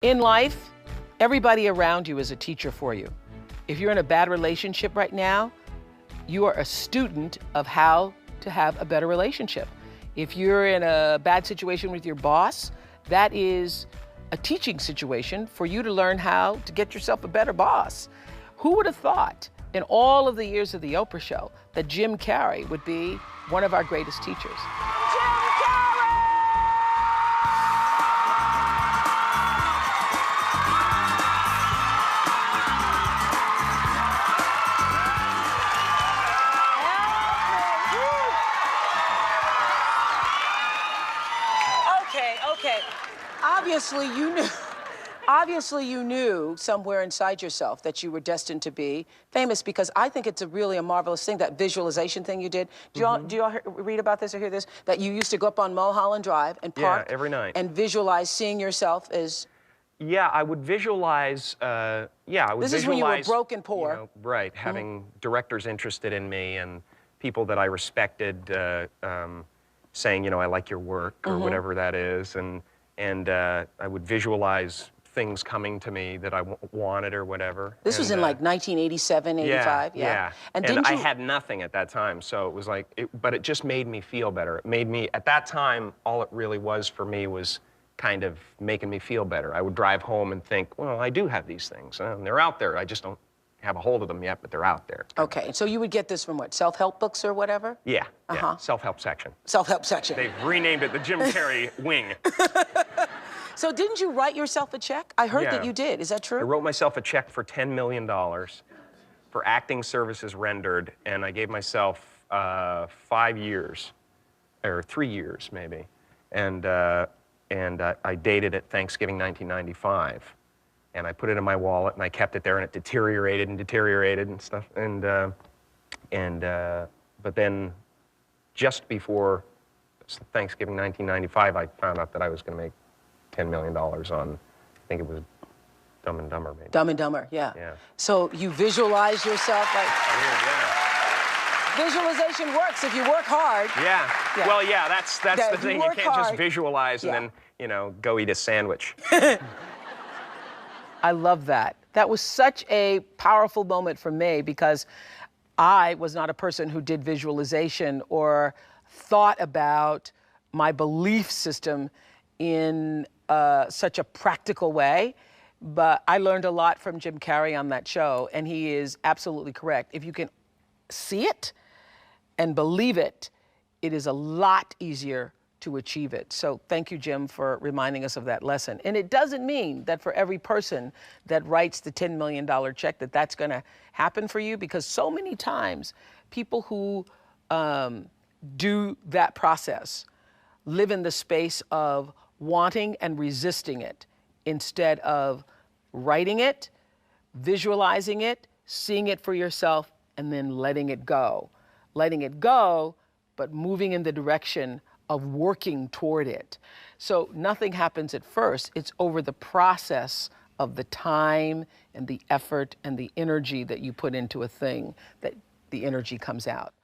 In life, everybody around you is a teacher for you. If you're in a bad relationship right now, you are a student of how to have a better relationship. If you're in a bad situation with your boss, that is a teaching situation for you to learn how to get yourself a better boss. Who would have thought in all of the years of the Oprah Show that Jim Carrey would be one of our greatest teachers? Okay. Obviously you knew somewhere inside yourself that you were destined to be famous, because I think it's a marvelous thing, that visualization thing you did. Do y'all read about this or hear this? That you used to go up on Mulholland Drive and park every night and visualize seeing yourself as... Yeah, I would visualize, This is when you were broke and poor. You know, right, having directors interested in me and people that I respected saying, you know, I like your work, or whatever that is, and I would visualize things coming to me that I wanted or whatever. This was in like 1987, 85? Yeah. And I had nothing at that time, so it was like, but it just made me feel better. It made me, at that time, all it really was for me was kind of making me feel better. I would drive home and think, well, I do have these things, and they're out there. I just don't have a hold of them yet, but they're out there. Okay, so you would get this from what, self-help books or whatever? Yeah, self-help section. Self-help section. They've renamed it the Jim Carrey wing. So didn't you write yourself a check? I heard that you did. Is that true? I wrote myself a check for $10 million for acting services rendered, and I gave myself 5 years, or 3 years maybe, and I dated it Thanksgiving 1995. And I put it in my wallet, and I kept it there, and it deteriorated and stuff. But then, just before Thanksgiving 1995, I found out that I was going to make $10 million on, I think it was Dumb and Dumber, maybe. Dumb and Dumber, yeah. So you visualize yourself like... Visualization works if you work hard. Yeah. Well, yeah, that's the thing. You can't just visualize and then, you know, go eat a sandwich. I love that. That was such a powerful moment for me, because I was not a person who did visualization or thought about my belief system in such a practical way. But I learned a lot from Jim Carrey on that show, and he is absolutely correct. If you can see it and believe it, it is a lot easier to achieve it. So thank you, Jim, for reminding us of that lesson. And it doesn't mean that for every person that writes the $10 million check that that's gonna happen for you, because so many times people who do that process live in the space of wanting and resisting it instead of writing it, visualizing it, seeing it for yourself, and then letting it go. Letting it go, but moving in the direction of working toward it. So nothing happens at first. It's over the process of the time and the effort and the energy that you put into a thing that the energy comes out.